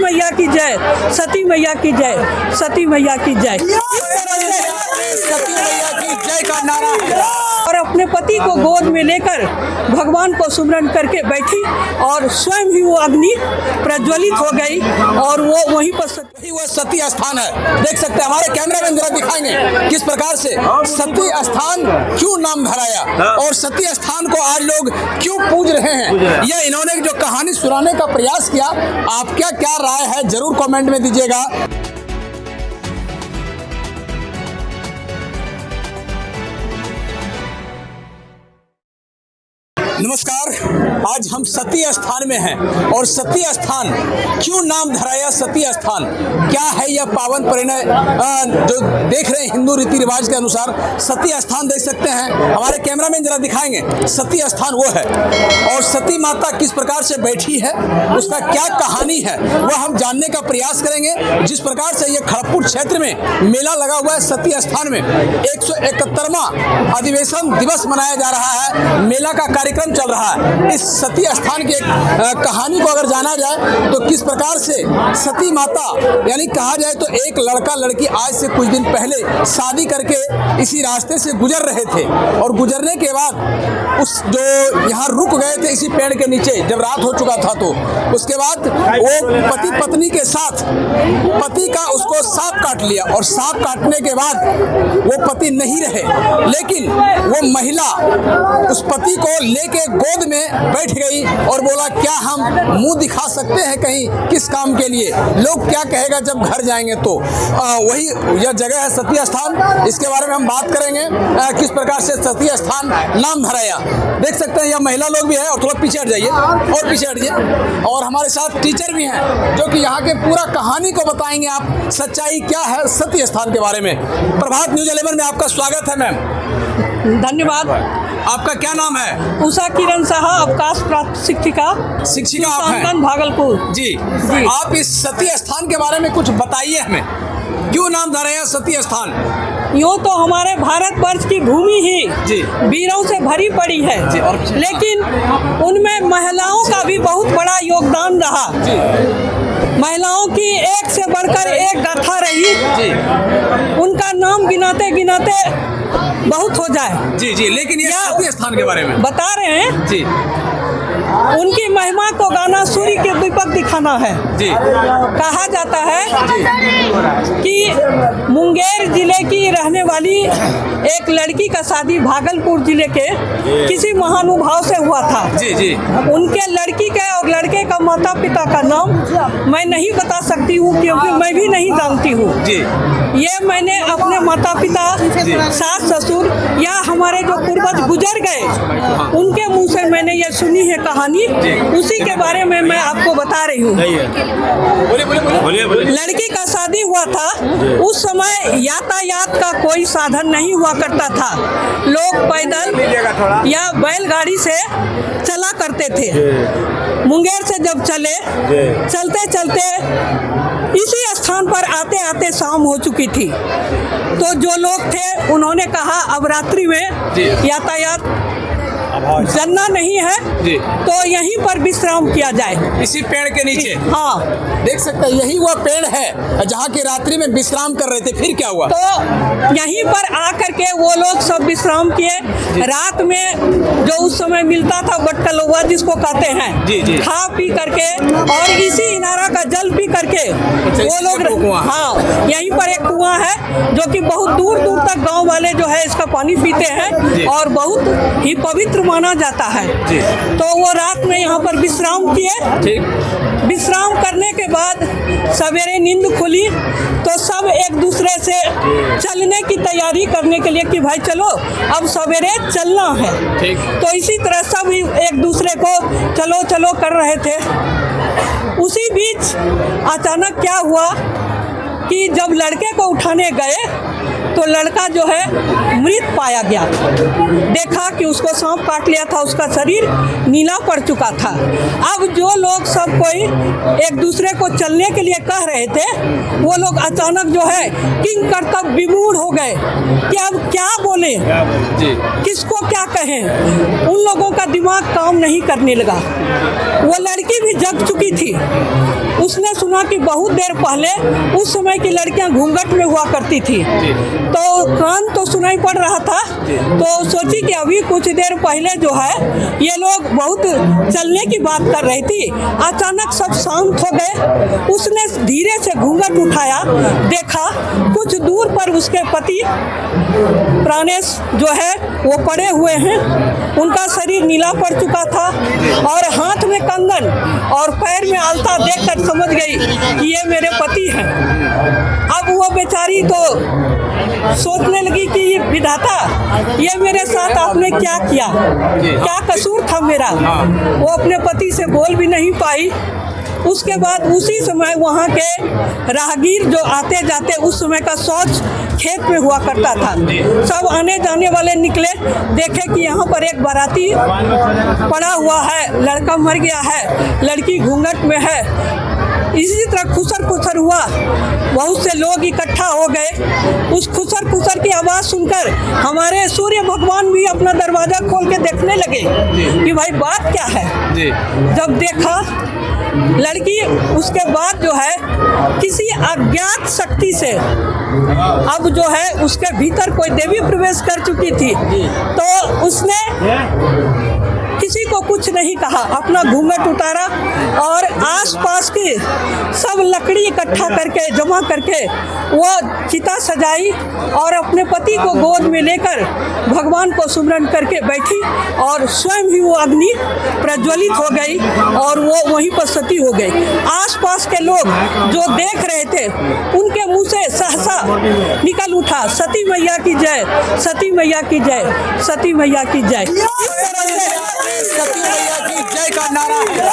मैया की जय, सती मैया की जय, सती मैया की जय। सती मैया की जय का नारा है और अपने पति को गोद में लेकर भगवान को सुमरन करके बैठी और स्वयं ही वो अग्नि प्रज्वलित हो गई और वो वहीं पर वह सती स्थान है। देख सकते हैं, हमारे कैमरामैन जरा दिखाएंगे किस प्रकार से सती स्थान क्यों नाम धराया और सती स्थान को आज लोग क्यों पूज रहे हैं। यह इन्होंने जो कहानी सुनाने का प्रयास किया, आपका क्या राय है जरूर कमेंट में दीजिएगा। नमस्कार, आज हम सती स्थान में हैं और सती स्थान क्यों नाम धराया सती स्थान, क्या है यह पावन परिणय जो देख रहे हैं हिंदू रीति रिवाज के अनुसार। सती स्थान देख सकते हैं, हमारे कैमरामैन जरा दिखाएंगे। सती स्थान वो है और सती माता किस प्रकार से बैठी है, उसका क्या कहानी है वह हम जानने का प्रयास करेंगे। जिस प्रकार से ये खड़गपुर क्षेत्र में मेला लगा हुआ है सती स्थान में 171वां अधिवेशन दिवस मनाया जा रहा है, मेला का कार्यक्रम चल रहा है। इस सती स्थान की कहानी को अगर जाना जाए तो किस प्रकार से सती माता, यानी कहा जाए तो एक लड़का लड़की आज से कुछ दिन पहले शादी करके इसी रास्ते से गुजर रहे थे और गुजरने के बाद उस जो यहाँ रुक गए थे इसी पेड़ के नीचे जब रात हो चुका था, तो उसके बाद वो पति पत्नी के साथ पति का उसको सांप काट लिया और सांप काटने के बाद वो पति नहीं रहे, लेकिन वो महिला उस पति को लेके गोद में बैठ गई और बोला क्या हम मुंह दिखा सकते हैं कहीं किस काम के लिए, लोग क्या कहेगा जब घर जाएंगे। तो वही यह जगह है सती स्थान, इसके बारे में हम बात करेंगे किस प्रकार से सती स्थान नाम धराया। देख सकते हैं यह महिला लोग भी है और थोड़ा पीछे हट जाइए और पीछे हटिए, और हमारे साथ टीचर भी हैं जो कि यहाँ के पूरा कहानी को बताएंगे, आप सच्चाई क्या है सती स्थान के बारे में। प्रभात न्यूज 11 में आपका स्वागत है मैम। धन्यवाद। आपका क्या नाम है? उषा किरण साहा, अवकाश प्राप्त शिक्षिका आप हैं भागलपुर। जी, आप इस सती स्थान के बारे में कुछ बताइए हमें, क्यों नाम धराया सती स्थान? यूँ तो हमारे भारतवर्ष की भूमि ही वीरों से भरी पड़ी है, लेकिन उनमें महिलाओं का भी बहुत बड़ा योगदान रहा। महिलाओं की एक से बढ़कर एक गाथा रही, उनका नाम गिनाते गिनाते बहुत हो जाए। जी, लेकिन ये सती स्थान के बारे में बता रहे हैं जी। उनकी महिमा को गाना सूर्य के दीपक दिखाना है जी। कहा जाता है कि मुंगेर जिले की रहने वाली एक लड़की का शादी भागलपुर जिले के किसी महानुभाव से हुआ था। जी। उनके लड़की के और लड़के का माता पिता का नाम मैं नहीं बता सकती हूँ क्योंकि मैं भी नहीं जानती हूँ। ये मैंने अपने माता पिता, सास ससुर या हमारे जो पूर्वज गुजर गए उनके मुंह से मैंने ये सुनी है कहानी, उसी के बारे में मैं आपको बता रही हूँ। लड़की का शादी हुआ था, उस समय यातायात का कोई साधन नहीं हुआ करता था, लोग पैदल या बैलगाड़ी से चला करते थे। मुंगेर से जब चलते चलते इसी स्थान पर आते आते शाम हो चुकी थी, तो जो लोग थे उन्होंने कहा अब रात्रि में यातायात चलना नहीं है तो यहीं पर विश्राम किया जाए, इसी पेड़ के नीचे। हाँ, देख सकते हैं यही वह पेड़ है जहाँ की रात्रि में विश्राम कर रहे थे। फिर क्या हुआ? तो यहीं पर आकर के वो लोग सब विश्राम किए। रात में जो उस समय मिलता था बटकलौवा जिसको कहते हैं, खा पी करके और इसी इनारा का जल पी करके वो लोग, हाँ, यहीं पर एक कुआं है जो कि बहुत दूर दूर तक गांव वाले जो है इसका पानी पीते हैं और बहुत ही पवित्र माना जाता है। तो वो रात में यहाँ पर विश्राम किए। विश्राम करने के बाद सवेरे नींद खुली तो सब एक दूसरे से चलने की तैयारी करने के लिए कि भाई चलो अब सवेरे चलना है। तो इसी तरह सब एक दूसरे को चलो चलो कर रहे थे। उसी बीच अचानक क्या हुआ कि जब लड़के को उठाने गए तो लड़का जो है मृत पाया गया। देखा कि उसको सांप काट लिया था, उसका शरीर नीला पड़ चुका था। अब जो लोग सब कोई एक दूसरे को चलने के लिए कह रहे थे, वो लोग अचानक जो है किंग कर्तव्य विमूढ़ हो गए कि अब क्या बोले, किसको क्या कहें। उन लोगों का दिमाग काम नहीं करने लगा। वो लड़की भी जग चुकी थी। उसने सुना कि बहुत देर पहले उस समय की लड़कियां घूंघट में हुआ करती थी, तो कान तो सुनाई पड़ रहा था। तो सोची कि अभी कुछ देर पहले जो है ये लोग बहुत चलने की बात कर रही थी, अचानक सब शांत हो गए। उसने धीरे से घूंघट उठाया, देखा कुछ दूर पर उसके पति प्राणेश जो है वो पड़े हुए हैं। उनका शरीर नीला पड़ चुका था और हाथ में कंगन और पैर में आलता देखकर समझ गई कि ये मेरे पति हैं। अब वो बेचारी तो सोचने लगी कि ये विधाता, ये मेरे साथ आपने क्या किया, क्या कसूर था मेरा। वो अपने पति से बोल भी नहीं पाई। उसके बाद उसी समय वहाँ के राहगीर जो आते जाते, उस समय का शौच खेत में हुआ करता था। सब आने जाने वाले निकले, देखे कि यहाँ पर एक बाराती पड़ा हुआ है, लड़का मर गया है, लड़की घूंघट में है। इसी तरह खुसर खुसर हुआ, बहुत से लोग इकट्ठा हो गए। उस खुसर खुसर की आवाज़ सुनकर हमारे सूर्य भगवान भी अपना दरवाज़ा खोल के देखने लगे कि भाई बात क्या है। जब देखा लड़की, उसके बाद जो है किसी अज्ञात शक्ति से अब जो है उसके भीतर कोई देवी प्रवेश कर चुकी थी। तो उसने किसी को कुछ नहीं कहा, अपना घूंघट उतारा और आसपास की सब लकड़ी इकट्ठा करके जमा करके वो चिता सजाई और अपने पति को गोद में लेकर भगवान को सुमरन करके बैठी और स्वयं ही वो अग्नि प्रज्वलित हो गई और वो वहीं पर सती हो गई। आसपास के लोग जो देख रहे थे उनके मुंह से सहसा निकल उठा, सती मैया की जय, सती मैया की जय, सती मैया की जय। सती मैया की जय का नारा है।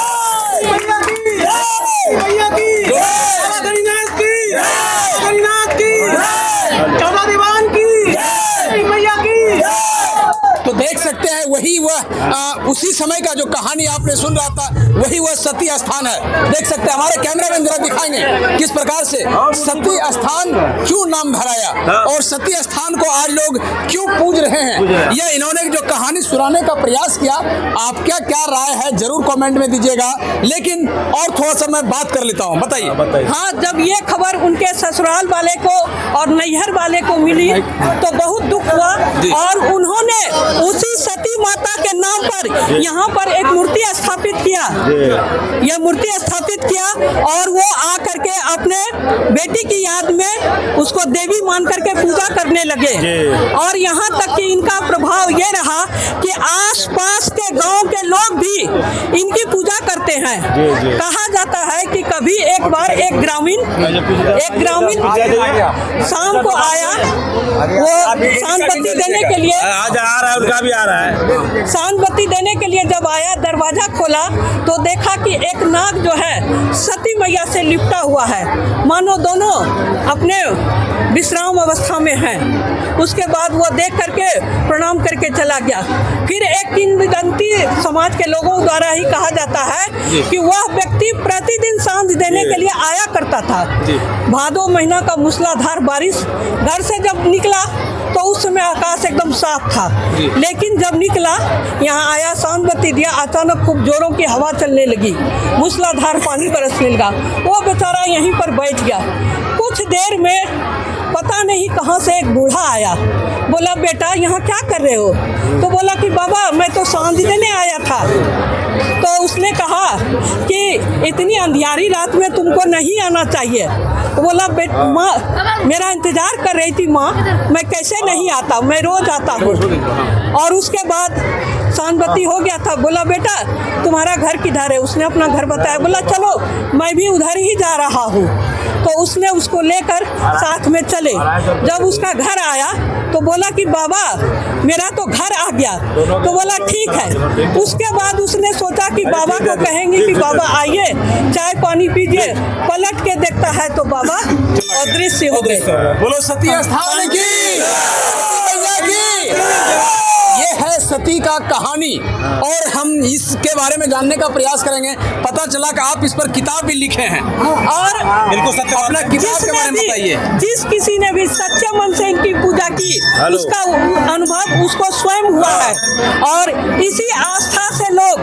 तो देख सकते हैं वही वह उसी समय का जो कहानी आपने सुन रहा था, वही वह सती स्थान है। देख सकते हैं, हमारे कैमरामैन जरा दिखाएंगे किस प्रकार से सती स्थान क्यों नाम धराया और सती स्थान को आज लोग क्यों पूज रहे हैं। यह इन्होंने जो कहानी सुनाने का प्रयास किया, आपका क्या राय है जरूर कमेंट में दीजिएगा। लेकिन और थोड़ा सा मैं बात कर लेता हूँ, बताइए। हाँ, जब ये खबर उनके ससुराल वाले को और नैहर वाले को मिली तो बहुत दुख हुआ और उन्होंने उसी सती माता के नाम पर यहाँ पर एक मूर्ति स्थापित किया। यह मूर्ति स्थापित किया और वो आ करके अपने बेटी की याद में उसको देवी मान करके पूजा करने लगे। और यहाँ तक कि इनका प्रभाव ये रहा कि आसपास के गांव के लोग भी इनकी पूजा करते हैं। कहा जाता है कि कभी एक बार एक ग्रामीण शाम को आया, वो शाम बत्ती देने के लिए आज आ रहा है, उनका भी आ रहा है। शाम बत्ती देने के लिए जब आया, दरवाजा खोला तो देखा कि एक नाग जो है सती मैया से लिपटा हुआ है, मानो दोनों अपने विश्राम अवस्था में हैं। उसके बाद वो देख करके प्रणाम करके चला गया। फिर एक किंवदंती समाज के लोगों द्वारा ही कहा जाता है कि वह व्यक्ति प्रतिदिन सांझ देने के लिए आया करता था। भादो महीना का मूसलाधार बारिश, घर से जब निकला तो उस समय आकाश एकदम साफ था, लेकिन जब निकला यहाँ आया, सांझ बत्ती दिया, अचानक खूब जोरों की हवा चलने लगी, मूसलाधार पानी बरसने लगा। वो बेचारा यहीं पर बैठ गया। कुछ देर में पता नहीं कहाँ से एक बूढ़ा आया, बोला बेटा यहाँ क्या कर रहे हो? तो बोला कि बाबा मैं तो सांझ देने आया था। तो उसने कहा कि इतनी अंधियारी रात में तुमको नहीं आना चाहिए। तो बोला माँ मेरा इंतजार कर रही थी माँ, मैं कैसे नहीं आता, मैं रोज आता हूँ। और उसके बाद शांति हो गया था। बोला बेटा तुम्हारा घर किधर है? उसने अपना घर बताया। बोला चलो मैं भी उधर ही जा रहा हूँ। तो उसने उसको लेकर साथ में चले। जब उसका घर आया तो बोला कि बाबा मेरा तो घर आ गया। तो बोला ठीक है। उसके बाद उसने सोचा कि बाबा को कहेंगे कि बाबा आइए चाय पानी पीजिए। पलट के देखता है तो बाबा अदृश्य हो गए। बोलो सती स्थान की, मैया की। ये है सती का कहानी और हम इसके बारे में जानने का प्रयास करेंगे। पता चला कि आप इस पर किताब भी लिखे हैं और बिल्कुल सत्य बात अपना है। किताब के बारे में बताइए। जिस किसी ने भी सच्चे मन से इनकी पूजा की उसका अनुभव उसको स्वयं हुआ है। और इसी आस्था से लोग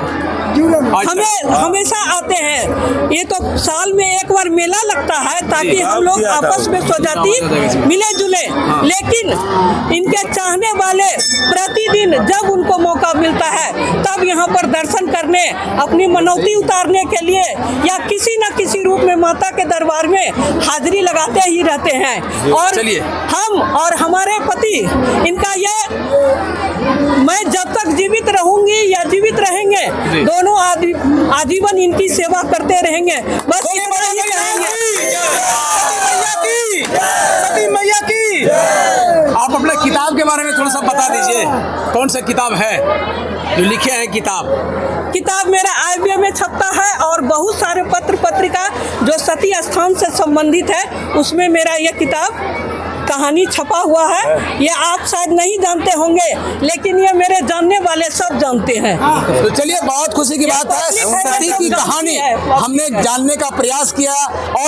हमें हमेशा आते हैं। ये तो साल में एक बार मेला लगता है ताकि हम लोग आपस में स्वजाति मिले जुले। लेकिन इनके चाहने वाले प्रतिदिन जब उनको मौका मिलता है तब यहाँ पर दर्शन करने, अपनी मनौती उतारने के लिए या किसी न किसी रूप में माता के दरबार में हाजिरी लगाते ही रहते हैं। और चलिए। हम और हमारे पति इनका ये मैं जब तक जीवित रहूंगी या जीवित रहेंगे दोनों आजीवन इनकी सेवा करते रहेंगे। बस इतना ही कहेंगे। सती मैया की। आप अपने किताब के बारे में थोड़ा सा बता दीजिए। कौन सा किताब है जो लिखे हैं? किताब मेरा IBA में छपता है और बहुत सारे पत्र पत्रिका जो सती स्थान से संबंधित है उसमें मेरा यह किताब कहानी छपा हुआ है। ये आप शायद नहीं जानते होंगे लेकिन ये मेरे जानने वाले सब जानते हैं। तो चलिए बहुत खुशी की बात है, सती की कहानी हमने जानने का प्रयास किया और